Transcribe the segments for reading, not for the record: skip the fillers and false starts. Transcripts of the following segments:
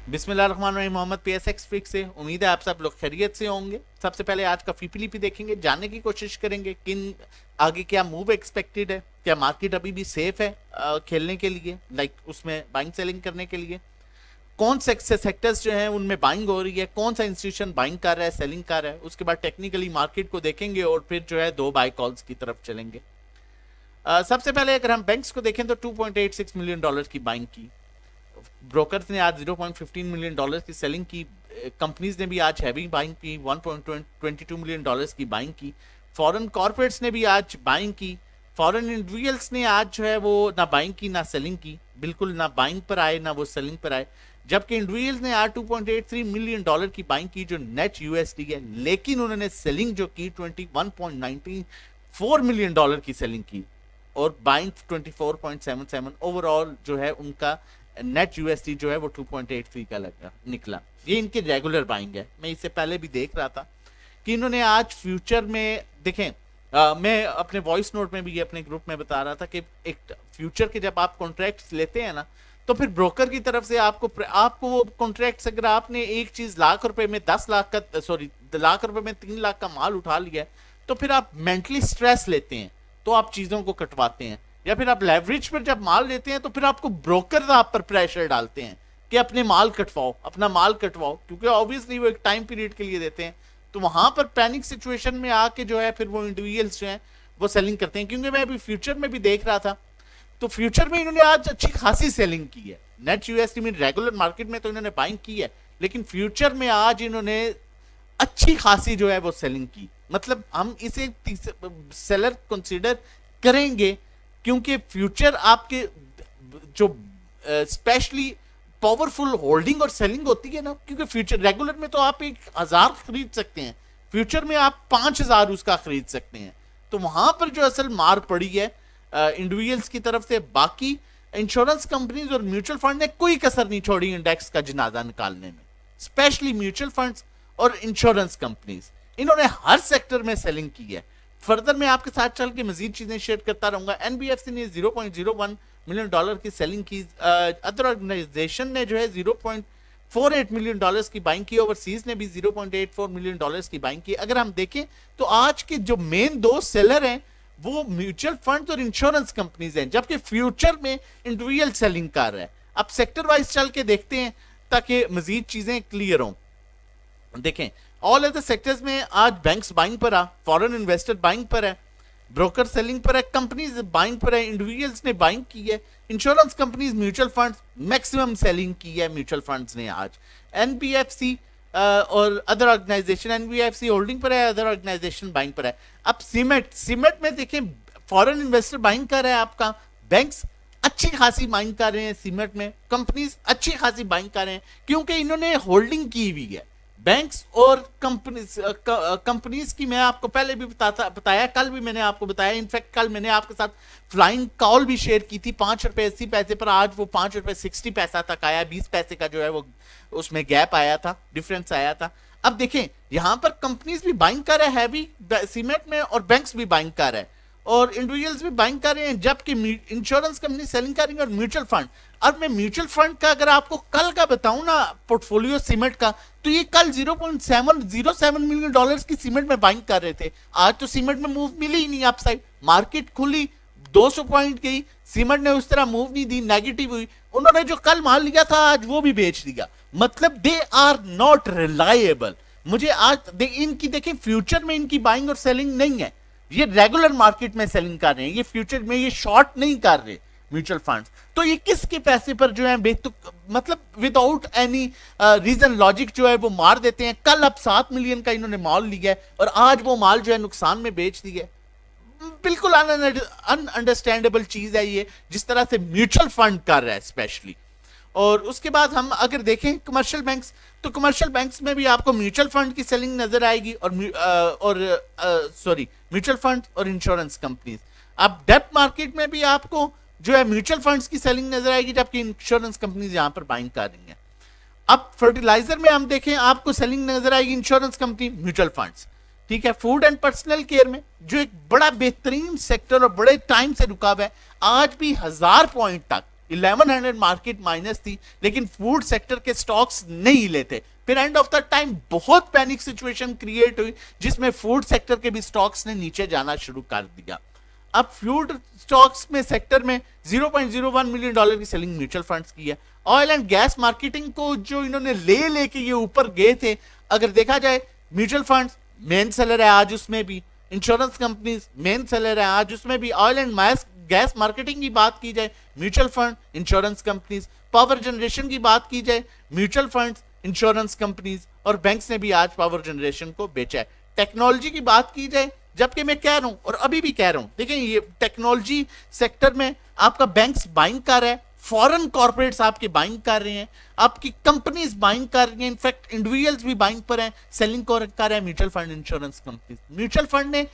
बिस्मिल्लाहिर्रहमानिर्रहीम। Mohammad PSX fix से उम्मीद है आप सब लोग खैरियत से होंगे। सबसे पहले आज का फीपीलीपी देखेंगे, जानने की कोशिश करेंगे किन आगे क्या मूव एक्सपेक्टेड है, क्या मार्केट अभी भी सेफ है खेलने के लिए, उसमें बाइंग सेलिंग करने के लिए, कौन से सेक्टर्स जो हैं उनमें बाइंग हो रही है, कौन सा इंस्टीट्यूशन बाइंग कर रहा है, सेलिंग कर रहा है। उसके बाद टेक्निकली मार्केट को देखेंगे और फिर जो है दो बाय कॉल्स की तरफ चलेंगे। सबसे पहले अगर हम बैंक्स को देखें तो $2.86 मिलियन की बाइंग की, ब्रोकर्स ने आज $0.15 मिलियन की सेलिंग की, कंपनीज ने भी आज हैवी बाइंग की, $1.22 मिलियन की बाइंग की, फॉरेन कॉर्पोरेट्स ने भी आज बाइंग की, फॉरेन इंडिविजुअल्स ने आज जो है वो ना बाइंग की ना सेलिंग की, बिल्कुल ना बाइंग पर आए ना वो सेलिंग पर आए। जबकि इंडिविजुअल्स ने आज $2.83 मिलियन की बाइंग की जो नेट यूएसडी है, लेकिन उन्होंने सेलिंग जो की $21.94 मिलियन की सेलिंग की और बाइंग 24.77। ओवरऑल जो है उनका नेट यूएसडी जो है वो 2.83 का लगा निकला। ये इनकी रेगुलर बाइंग है। मैं इससे पहले भी देख रहा था कि इन्होंने आज फ्यूचर में देखें, मैं अपने वॉइस नोट में भी अपने ग्रुप में बता रहा था कि एक फ्यूचर के जब आप कॉन्ट्रैक्ट्स लेते हैं ना, तो फिर ब्रोकर की तरफ से आपको वो कॉन्ट्रैक्ट्स, अगर आपने एक चीज लाख रुपए में 10 लाख का लाख रुपए में 3 लाख का माल उठा लिया है, तो फिर आप मेंटली स्ट्रेस लेते हैं, तो आप चीजों को कटवाते हैं। या फिर आप लेवरेज पर जब माल लेते हैं तो फिर आपको ब्रोकर आप पर प्रेशर डालते हैं कि अपने माल कटवाओ, अपना माल कटवाओ, क्योंकि ऑब्वियसली वो एक टाइम पीरियड के लिए देते हैं। तो वहां पर पैनिक सिचुएशन में आके जो है फिर वो इंडिविजुअल्स जो हैं वो सेलिंग करते हैं। क्योंकि मैं अभी फ्यूचर में भी देख रहा था, तो फ्यूचर में इन्होंने आज अच्छी खासी सेलिंग की है। नेट यूएसडी में रेगुलर मार्केट में तो इन्होंने बाइंग की है, लेकिन फ्यूचर में आज इन्होंने अच्छी खासी जो है वो सेलिंग की। मतलब हम इसे सेलर कंसीडर करेंगे, क्योंकि फ्यूचर आपके जो स्पेशली पावरफुल होल्डिंग और सेलिंग होती है ना, क्योंकि फ्यूचर रेगुलर में तो आप 1,000 खरीद सकते हैं, फ्यूचर में आप 5,000 उसका खरीद सकते हैं। तो वहां पर जो असल मार पड़ी है इंडिविजुअल्स की तरफ से। बाकी इंश्योरेंस कंपनीज और म्यूचुअल फंड ने कोई कसर नहीं छोड़ी इंडेक्स का जनाजा निकालने में, स्पेशली म्यूचुअल फंड्स और इंश्योरेंस कंपनीज, इन्होंने हर सेक्टर में सेलिंग की है। फर्दर मैं आपके साथ चल के मजीद चीजें शेयर करता रहूंगा। एनबीएफसी ने $0.01 मिलियन की सेलिंग की, अदर ऑर्गेनाइजेशन ने जो है $0.48 मिलियन की बाइंग की, ओवरसीज ने भी $0.84 मिलियन की बाइंग की। अगर हम देखें तो आज के जो मेन दो सेलर हैं वो म्यूचुअल फंड और इंश्योरेंस कंपनीज हैं, जबकि फ्यूचर में इंडिविजुअल सेलिंग कर रहा है। अब सेक्टर वाइज चल के देखते हैं ताकि मजीद चीजें क्लियर हों। देखें, ऑल अदर सेक्टर्स में आज बैंक्स बाइंग पर है, फॉरेन इन्वेस्टर बाइंग पर है, ब्रोकर सेलिंग पर है, कंपनीज बाइंग पर है, इंडिविजुअल्स ने बाइंग की है, insurance companies, mutual funds maximum selling की है म्यूचुअल फंड्स ने आज। एनबीएफसी और अदर ऑर्गेनाइजेशन, एनबीएफसी होल्डिंग पर है, अदर ऑर्गेनाइजेशन बाइंग पर है। अब सीमेंट में देखें, फॉरेन इन्वेस्टर बाइंग कर रहा है आपका, बैंक्स अच्छी खासी बाइंग कर रहे हैं सीमेंट में, कंपनीज अच्छी खासी बाइंग कर रहे हैं, क्योंकि इन्होंने होल्डिंग की हुई है। बैंक्स और कंपनीज की मैं आपको पहले भी बताया, कल भी मैंने आपको बताया, इनफैक्ट कल मैंने आपके साथ फ्लाइंग कॉल भी शेयर की थी ₹5.80 पर, आज वो ₹5.60 तक आया, 20 पैसे का जो है वो उसमें गैप आया था, डिफरेंस आया था। अब देखें यहां पर कंपनीज भी बाइंग कर रहे हैं हैवी सीमेंट में, और बैंक्स भी बाइंग कर रहे हैं, और इंडिविजुअल्स भी बाइंग कर रहे हैं, जबकि इंश्योरेंस कंपनी सेलिंग कर रही है और म्यूचुअल फंड। अब मैं म्यूचुअल फंड का अगर आपको कल का बताऊं ना पोर्टफोलियो सीमेंट का, तो ये कल $0.707 मिलियन की सीमेंट में बाइंग कर रहे थे। आज तो सीमेंट में मूव मिली ही नहीं अपसाइड, मार्केट खुली 200 पॉइंट गई, सीमेंट ने उस तरह मूव नहीं दी, नेगेटिव हुई। उन्होंने जो कल माल लिया था आज वो भी बेच दिया। मतलब दे आर नॉट रिलायबल। मुझे आज इनकी देखें, फ्यूचर में इनकी बाइंग और सेलिंग नहीं है, ये रेगुलर मार्केट में सेलिंग कर रहे हैं, ये फ्यूचर में ये शॉर्ट नहीं कर रहे म्यूचुअल फंड्स। तो ये किसके पैसे पर जो है मतलब विदाउट एनी रीजन लॉजिक जो है वो मार देते हैं। कल अब 7 मिलियन का इन्होंने माल लिया है और आज वो माल जो है नुकसान में बेच दिया है। बिल्कुल अनअंडरस्टैंडेबल चीज है ये, जिस तरह से म्यूचुअल फंड कर रहा है स्पेशली। और उसके बाद हम अगर देखें कमर्शियल बैंक्स, तो कमर्शियल बैंक्स में भी आपको म्यूचुअल फंड की सेलिंग नजर आएगी, और म्यूचुअल फंड और इंश्योरेंस कंपनीज। अब डेब्ट मार्केट में भी आपको जो है म्यूचुअल फंड्स की सेलिंग नजर आएगी, जबकि इंश्योरेंस कंपनीज यहां पर बाइंग कर रही हैं। अब फर्टिलाइजर में हम देखें, आपको सेलिंग नजर आएगी इंश्योरेंस कंपनी, म्यूचुअल फंड्स, ठीक है। फूड एंड पर्सनल केयर में जो एक बड़ा बेहतरीन सेक्टर और बड़े टाइम से रुका हुआ है, आज भी 1000 पॉइंट तक 1100 मार्केट माइनस थी, लेकिन फूड सेक्टर के स्टॉक्स नहीं लेते। फिर एंड ऑफ द टाइम बहुत पैनिक सिचुएशन क्रिएट हुई, जिसमें फूड सेक्टर के भी स्टॉक्स ने नीचे जाना शुरू कर दिया। अब फूड स्टॉक्स में सेक्टर में 0.01 मिलियन डॉलर की सेलिंग म्यूचुअल फंड्स की है। ऑयल एंड गैस मार्केटिंग को जो इन्होंने लेके ये ऊपर गए थे, अगर देखा जाए म्यूचुअल फंड्स मेन सेलर है आज, उसमें भी इंश्योरेंस कंपनीज मेन सेलर है आज, उसमें भी ऑयल एंड गैस मार्केटिंग की बात की जाए mutual fund insurance companies, power generation की बात की जाए म्यूचुअल फंड्स इंश्योरेंस कंपनीज, और बैंक्स ने भी आज पावर जनरेशन को बेचा है। टेक्नोलॉजी की बात की जाए, जबकि मैं कह रहा हूं और अभी भी कह रहा हूं, देखिए ये टेक्नोलॉजी सेक्टर में आपका बैंक्स बाइंग कर रहा है, फॉरेन कॉर्पोरेट्स आपके बाइंग कर रहे हैं, आपकी कंपनीज बाइंग कर रही हैं, इनफैक्ट इंडिविजुअल्स भी बाइंग पर हैं, सेलिंग कर रहा है mutual fund insurance companies. Mutual fund ने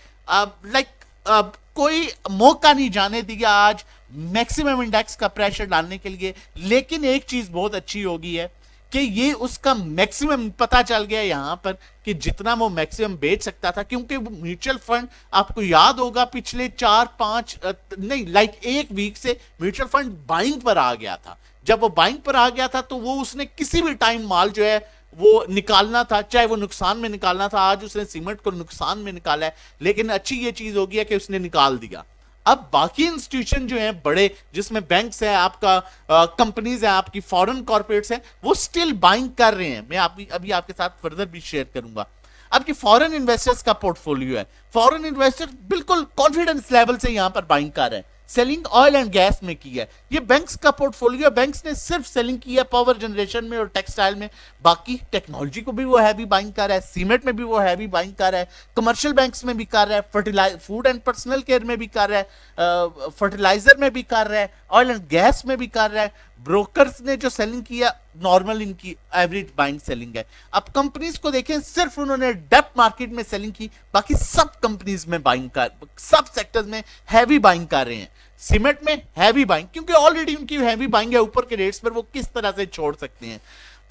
कोई मौका नहीं जाने दिया आज मैक्सिमम इंडेक्स का प्रेशर डालने के लिए। लेकिन एक चीज बहुत अच्छी होगी है कि ये उसका मैक्सिमम पता चल गया यहां पर कि जितना वो मैक्सिमम बेच सकता था, क्योंकि म्यूचुअल फंड आपको याद होगा पिछले 4-5 नहीं लाइक एक वीक से म्यूचुअल फंड बाइंग पर आ गया था। जब वो बाइंग पर आ गया था तो वो उसने किसी भी टाइम माल जो है वो निकालना था, चाहे वो नुकसान में निकालना था। आज उसने सीमेंट को नुकसान में निकाला है, लेकिन अच्छी ये चीज होगी है कि उसने निकाल दिया। अब बाकी इंस्टीट्यूशन जो हैं बड़े, जिसमें बैंक्स है, आपका कंपनीज है, आपकी फॉरेन कॉर्पोरेट्स हैं, वो स्टिल बाइंग कर रहे हैं। मैं अभी आपके साथ फर्दर भी शेयर करूंगा। आपकी फॉरेन इन्वेस्टर्स का पोर्टफोलियो है, फॉरेन इन्वेस्टर बिल्कुल कॉन्फिडेंस लेवल से यहां पर बाइंग कर रहे हैं। सेलिंग ऑयल एंड गैस में की है, ये बैंक्स का पोर्टफोलियो। बैंक्स ने सिर्फ सेलिंग की है पावर जनरेशन में और टेक्सटाइल में, बाकी टेक्नोलॉजी को भी वो हैवी बाइंग कर रहा है, सीमेंट में भी वो हैवी बाइंग कर रहा है, कमर्शियल बैंक्स में भी कर रहा है, फूड एंड पर्सनल केयर में भी कर रहा है, फर्टिलाइजर में भी कर रहा है, ऑयल एंड गैस में भी कर रहा है। ब्रोकर्स ने जो सेलिंग किया नॉर्मल इनकी एवरेज बाइंग सेलिंग है। अब कंपनीज को देखें, सिर्फ उन्होंने डेप्थ मार्केट में सेलिंग की, बाकी सब कंपनीज में बाइंग कर, सब सेक्टर्स में हैवी बाइंग कर रहे हैं। सीमेंट में हैवी बाइंग, क्योंकि ऑलरेडी उनकी हैवी बाइंग है ऊपर के रेट्स पर, वो किस तरह से छोड़ सकते हैं।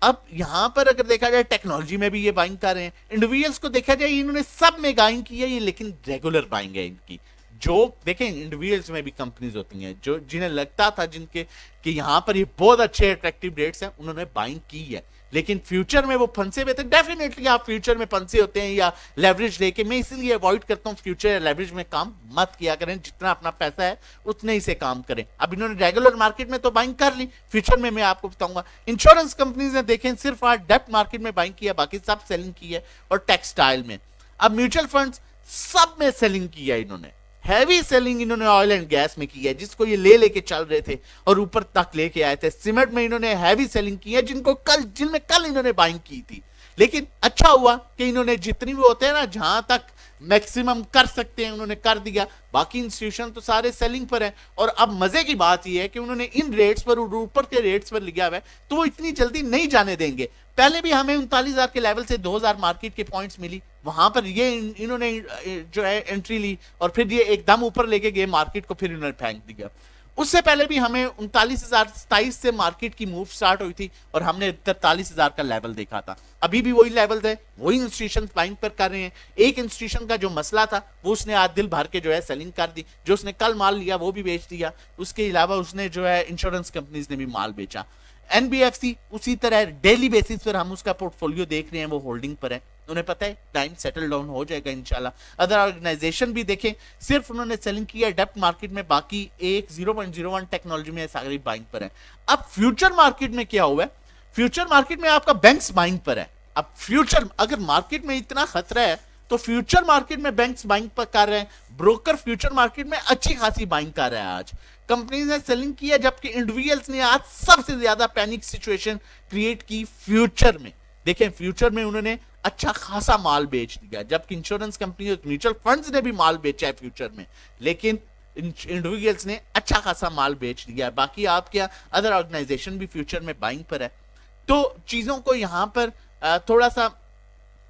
अब यहां पर अगर देखा जाए टेक्नोलॉजी में भी ये बाइंग कर रहे हैं, इंडिविजुअल्स को देखा जाए इन्होंने सब में बाइंग की है ये, लेकिन रेगुलर बाइंग है इनकी। जो देखें इंडिविजुअल्स में भी कंपनीज होती हैं जो जिन्हें लगता था जिनके कि यहां पर ये बहुत अच्छे अट्रैक्टिव रेट्स हैं, उन्होंने बाइंग की है, लेकिन फ्यूचर में वो फंसे हुए थे। डेफिनेटली आप फ्यूचर में फंसे होते हैं या लेवरेज लेके, मैं इसलिए अवॉइड करता हूं फ्यूचर या लेवरेज में काम मत किया करें, जितना अपना पैसा है उतने ही से काम करें। अब इन्होंने रेगुलर मार्केट में तो बाइंग कर ली, फ्यूचर में मैं आपको बताऊंगा। इंश्योरेंस कंपनीज ने देखें सिर्फ आज डेप्थ मार्केट में बाइंग किया, बाकी सब सेलिंग की है, और टेक्सटाइल में। अब म्यूचुअल फंड्स सब में सेलिंग की है इन्होंने, हैवी सेलिंग इन्होंने ऑयल एंड गैस में की है, जिसको ये लेके चल रहे थे और ऊपर तक लेके आए थे। सीमेंट में इन्होंने हैवी सेलिंग की है, जिनमें कल इन्होंने बाइंग की थी। लेकिन अच्छा हुआ कि इन्होंने जितनी भी होते हैं ना, जहां तक मैक्सिमम कर सकते हैं उन्होंने कर दिया। बाकी इंस्टीट्यूशन तो सारे सेलिंग पर हैं, और अब मजे की बात यह है कि उन्होंने इन रेट्स पर, ऊपर के रेट्स पर लिया हुआ है, तो वो इतनी जल्दी नहीं जाने देंगे। पहले भी हमें 39,000 के लेवल से 2,000 मार्केट के पॉइंट्स मिली, वहां पर ये इन्होंने जो है एंट्री ली, और फिर ये एकदम ऊपर लेके गए मार्केट को, फिर इन्होंने फेंक दिया। उससे पहले भी हमें 39,027 से मार्केट की मूव स्टार्ट हुई थी, और हमने 43,000 का लेवल देखा था। अभी भी वही लेवल है, वही इंस्टीट्यूशन बाइंग पर कर रहे हैं। एक इंस्टीट्यूशन का जो मसला था वो उसने आज दिल भर के जो है सेलिंग कर दी, जो उसने कल माल लिया वो भी बेच दिया। उसके अलावा उसने जो है इंश्योरेंस कंपनीज ने भी माल बेचा। एनबीएफसी उसी तरह डेली बेसिस पर हम उसका पोर्टफोलियो देख रहे हैं, वो होल्डिंग पर है, उन्हें पता है टाइम सेटल डाउन हो जाएगा इंशाल्लाह। अदर ऑर्गेनाइजेशन भी देखें, सिर्फ उन्होंने सेलिंग किया डेप्थ मार्केट में, बाकी एक 0.01 टेक्नोलॉजी में सारी बाइंग पर है। अब फ्यूचर मार्केट में क्या हुआ है, फ्यूचर मार्केट में आपका बैंक्स बाइंग पर है। अब फ्यूचर अगर मार्केट में इतना खतरा है तो फ्यूचर मार्केट में बैंक्स बाइंग पर कर रहे हैं, ब्रोकर फ्यूचर मार्केट में अच्छी खासी बाइंग कर रहा है। आज कंपनीज ने सेलिंग किया, जबकि इंडिविजुअल्स ने आज सबसे ज्यादा पैनिक सिचुएशन क्रिएट की फ्यूचर में। देखें फ्यूचर में उन्होंने अच्छा खासा माल बेच दिया, जबकि इंश्योरेंस कंपनी और म्यूचुअल फंड्स ने भी माल बेचा है फ्यूचर में, लेकिन इंडिविजुअल्स ने अच्छा खासा माल बेच दिया है। बाकी आपके अदर ऑर्गेनाइजेशन भी फ्यूचर में बाइंग पर है। तो चीजों को यहां पर थोड़ा सा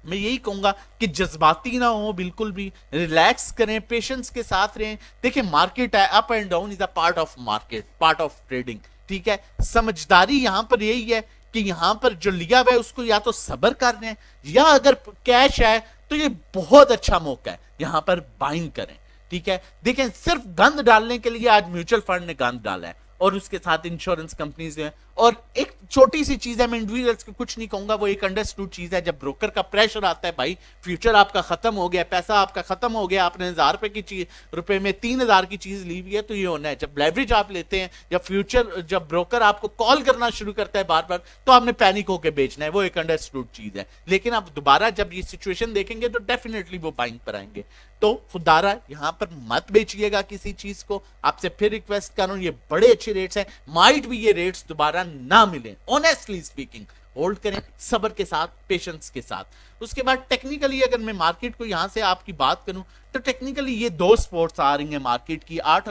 मैं यही कहूंगा कि जज्बाती ना हो, बिल्कुल भी रिलैक्स करें, पेशेंस के साथ रहें। देखिए मार्केट है, up and down is a part of market, part of trading, ठीक है। समझदारी यहां पर यही है कि यहां पर जो लिया हुआ है उसको या तो सब्र कर रहे हैं, या अगर कैश है तो ये बहुत अच्छा मौका है, यहां पर बाइंग करें, ठीक है। देखें सिर्फ गंद डालने के लिए आज म्यूचुअल फंड ने गंद डाला है, और उसके साथ इंश्योरेंस कंपनीज हैं। और एक छोटी सी चीज है, मैं इंडिविजुअल्स को कुछ नहीं कहूंगा, वो एक अंडरस्टूड चीज है, जब ब्रोकर का प्रेशर आता है, भाई फ्यूचर आपका खत्म हो गया, पैसा आपका खत्म हो गया, आपने 1000 रुपए की चीज रुपए में 3000 की चीज ली हुई है, तो ये होना है। जब लेवरेज आप लेते हैं, जब ब्रोकर आपको कॉल करना शुरू करता है बार बार, तो आपने पैनिक होकर बेचना है, वो एक अंडरस्टूड चीज है। लेकिन आप दोबारा जब ये सिचुएशन देखेंगे तो डेफिनेटली वो बाइंग पर आएंगे। तो खुदारा यहां पर मत बेचिएगा किसी चीज को, आपसे फिर रिक्वेस्ट कर रहा हूं, ये बड़े अच्छे रेट्स हैं, माइट भी ये रेट्स दोबारा ना मिले, ऑनेस्टली स्पीकिंग। होल्ड करें सब्र के साथ, पेशेंस के साथ। उसके बाद टेक्निकली अगर मैं मार्केट को यहां से आपकी बात करूं, तो टेक्निकली ये दो स्पोर्ट्स आ रही हैं मार्केट की, 7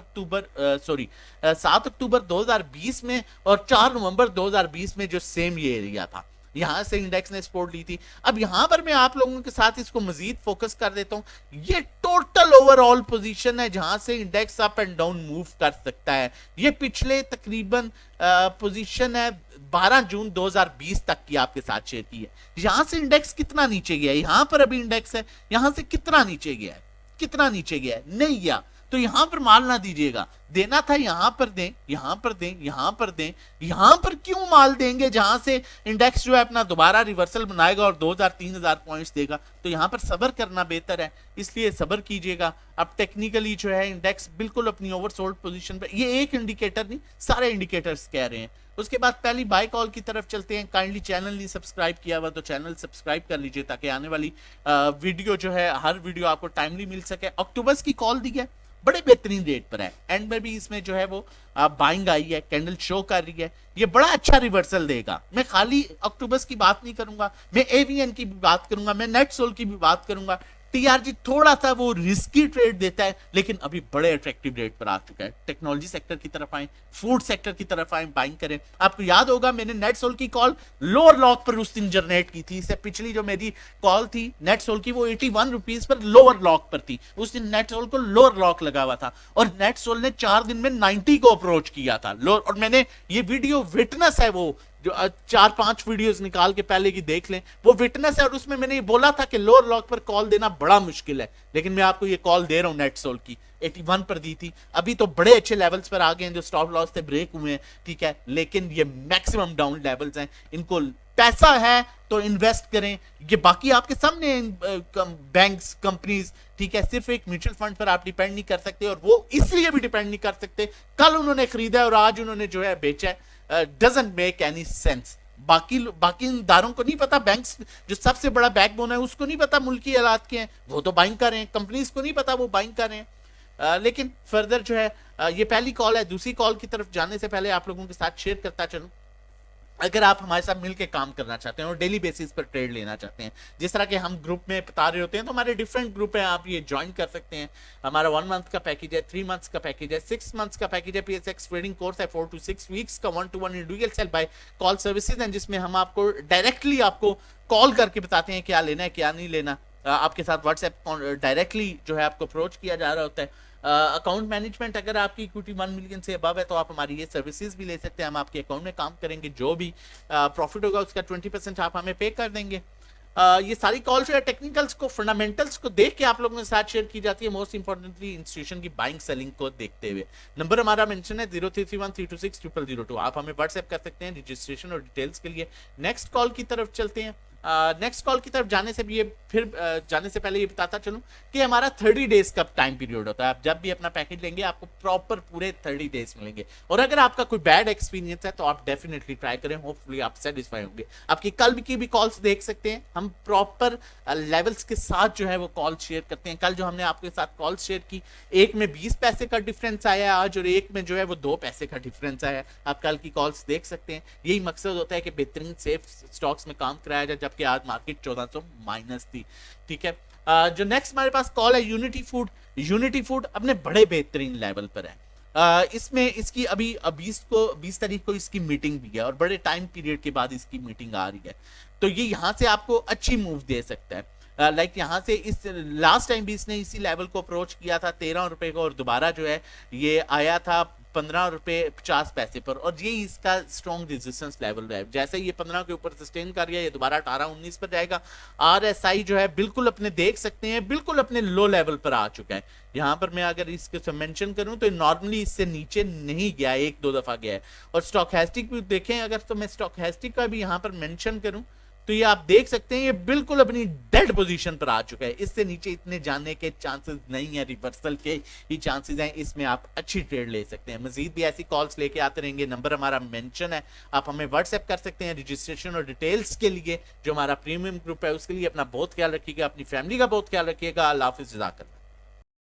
अक्टूबर 2020 में और 4 नवंबर 2020 में, जो सेम ये एरिया था, यहां से इंडेक्स ने सपोर्ट ली थी। अब यहां पर मैं आप लोगों के साथ इसको मजीद फोकस कर देता हूं। ये टोटल ओवरऑल पोजीशन है जहां से index up and down move कर सकता है। ये पिछले तकरीबन पोजीशन है 12 जून 2020 तक की आपके साथ शेयर की है। यहां से इंडेक्स कितना नीचे गया है, यहां पर अभी इंडेक्स है, यहां से कितना नीचे गया है, कितना नीचे गया है, नहीं गया। तो यहां पर माल ना दीजिएगा, देना था यहां पर दें, यहां पर दें, यहां पर दें। यहां पर क्यों माल देंगे जहां से इंडेक्स जो है अपना दोबारा रिवर्सल बनाएगा और 2000-3000 पॉइंट्स देगा? तो यहां पर सब्र करना बेहतर है, इसलिए सब्र कीजिएगा। अब टेक्निकली जो है इंडेक्स बिल्कुल अपनी ओवरसोल्ड पोजीशन पे, ये एक इंडिकेटर नहीं, सारे इंडिकेटर्स कह रहे हैं। उसके बाद पहली बाय कॉल की तरफ चलते हैं। काइंडली चैनल नहीं सब्सक्राइब किया हुआ तो चैनल सब्सक्राइब कर लीजिए, ताकि आने वाली वीडियो जो है, हर वीडियो आपको टाइमली मिल सके। अक्टूबर की कॉल दी है, बड़े बेहतरीन रेट पर है, एंड में भी इसमें जो है वो बाइंग आई है, कैंडल शो कर रही है, ये बड़ा अच्छा रिवर्सल देगा। मैं खाली अक्टूबर की बात नहीं करूंगा, मैं एवीएन की भी बात करूंगा, मैं नेटसोल की भी बात करूंगा। टीआरजी थोड़ा सा वो रिस्की ट्रेड देता है, लेकिन अभी बड़े अट्रैक्टिव रेट पर आ चुका है। टेक्नोलॉजी सेक्टर की तरफ आए, फूड सेक्टर की तरफ आए, बाइंग करें। आपको याद होगा मैंने नेटसोल की कॉल लोअर लॉक पर उस दिन जनरेट की थी। इससे पिछली जो मेरी कॉल थी नेटसोल की, वो 81 रुपीज पर लोअर लॉक पर थी। उस दिन नेटसोल को लोअर लॉक लगा हुआ था और नेटसोल ने 4 दिन में 90 को अप्रोच किया था लोअर। और मैंने ये वीडियो विटनेस है, वो जो 4-5 वीडियोस निकाल के पहले की देख लें, वो विटनेस है। और उसमें मैंने ये बोला था कि लोअर लॉक पर कॉल देना बड़ा मुश्किल है, लेकिन मैं आपको ये कॉल दे रहा हूं। नेटसोल की 81 पर दी थी, अभी तो बड़े अच्छे लेवल्स पर आ गए हैं, जो स्टॉप लॉस से ब्रेक हुए हैं, ठीक है, लेकिन ये मैक्सिमम डाउन लेवल्स हैं। इनको पैसा है तो इन्वेस्ट करें, ये बाकी आपके सामने बैंक्स, कंपनीज, ठीक है, सिर्फ एक म्यूचुअल फंड पर आप डिपेंड नहीं कर सकते, और वो इसलिए भी डिपेंड नहीं कर सकते, कल उन्होंने खरीदा और आज उन्होंने जो है बेचा है, डजंट मेक एनी सेंस। बाकी दारों को नहीं पता, बैंक्स जो सबसे बड़ा बैकबोन है उसको नहीं पता मुल्की हालात के हैं, वो तो बाइंग कर रहे हैं। कंपनीज को नहीं पता, वो बाइंग कर रहे हैं। लेकिन फर्दर जो है ये पहली कॉल है। दूसरी कॉल की तरफ जाने से पहले आप लोगों के साथ शेयर करता चलूं, अगर आप हमारे साथ मिलकर काम करना चाहते हैं और डेली बेसिस पर ट्रेड लेना चाहते हैं, जिस तरह के हम ग्रुप में बता रहे होते हैं, तो हमारे डिफरेंट ग्रुप है, आप ये ज्वाइन कर सकते हैं। हमारा 1 मंथ का पैकेज है, 3 मंथ्स का पैकेज है, 6 मंथ्स का पैकेज है, पीएसएक्स ट्रेडिंग कोर्स है, 4 to 6 वीक्स का 1-to-1 individual cell by call services हैं, जिसमें हम आपको डायरेक्टली आपको कॉल करके बताते हैं क्या लेना है क्या नहीं लेना। आपके साथ व्हाट्सएप डायरेक्टली जो है आपको अप्रोच किया जा रहा होता है। अकाउंट मैनेजमेंट, अगर आपकी इक्विटी 1 मिलियन से अबव है तो आप हमारी ये सर्विसेज भी ले सकते हैं। हम आपके अकाउंट में काम करेंगे, जो भी प्रॉफिट होगा उसका 20% आप हमें पे कर देंगे। ये सारी कॉल जो है टेक्निकल्स को, फंडामेंटल्स को देख के आप लोगों के साथ शेयर की जाती है, मोस्ट इंपॉर्टेंटली इंस्टीट्यूशन की बाइंग सेलिंग को देखते हुए। नंबर हमारा मेंशन है 0331326000। आप हमें व्हाट्सएप कर सकते हैं रजिस्ट्रेशन और डिटेल्स के लिए। नेक्स्ट कॉल की तरफ चलते हैं। नेक्स्ट कॉल की तरफ जाने से भी जाने से पहले ये बताता चलूं कि हमारा 30 डेज का टाइम पीरियड होता है। आप जब भी अपना पैकेज लेंगे आपको प्रॉपर पूरे 30 डेज मिलेंगे, और अगर आपका कोई बैड एक्सपीरियंस है तो आप डेफिनेटली ट्राई करें, होपफुली आप सेटिस्फाई होंगे। आपकी कल की भी कॉल्स देख सकते हैं, हम प्रॉपर लेवल्स के साथ जो है वो कॉल शेयर करते हैं। कल जो हमने आपके साथ कॉल शेयर की, एक में 20 पैसे का डिफरेंस आया है आज, और एक में जो है वो 2 पैसे का डिफरेंस आया है। आप कल की कॉल्स देख सकते हैं। यही मकसद होता है कि बेहतरीन सेफ स्टॉक्स में काम कराया जाए, जबकि आज मार्केट 1400 माइनस थी, ठीक है। जो नेक्स्ट हमारे पास कॉल है यूनिटी फूड। यूनिटी फूड अपने बड़े बेहतरीन लेवल पर है। इसमें इसकी अभी 20 तारीख को इसकी मीटिंग भी है, और बड़े टाइम पीरियड के बाद इसकी मीटिंग आ रही है, तो ये यहाँ से आपको अच्छी मूव दे सकता है। लाइक यहाँ से इस लास्ट टाइम भी इसने इसी लेवल को अप्रोच किया था 13 रुपए को, और दोबारा जो है ये आया था 15 रुपए 50 पैसे पर, और ये इसका स्ट्रॉन्ग रेजिस्टेंस लेवल है। जैसे ये 15 के ऊपर सस्टेन कर गया, ये दोबारा 18-19 पर जाएगा। RSI जो है बिल्कुल अपने देख सकते हैं, बिल्कुल अपने लो लेवल पर आ चुका है। यहाँ पर मैं अगर इसके मेंशन करूं तो नॉर्मली इससे नीचे नहीं गया, 1-2 दफा गया है। और स्टॉकैस्टिक भी देखें अगर, तो मैं स्टॉकैस्टिक का भी यहाँ पर मेंशन करूं तो ये आप देख सकते हैं ये बिल्कुल अपनी डेड पोजीशन पर आ चुका है। इससे नीचे इतने जाने के चांसेस नहीं है, रिवर्सल के ही चांसेस हैं। इसमें आप अच्छी ट्रेड ले सकते हैं। मजीद भी ऐसी कॉल्स लेके आते रहेंगे। नंबर हमारा मेंशन है, आप हमें व्हाट्सएप कर सकते हैं रजिस्ट्रेशन और डिटेल्स के लिए। जो हमारा प्रीमियम ग्रुप है उसके लिए अपना बहुत ख्याल रखिएगा, अपनी फैमिली का बहुत ख्याल रखिएगा। अल्लाह हाफिज़, जज़ाकल्लाह।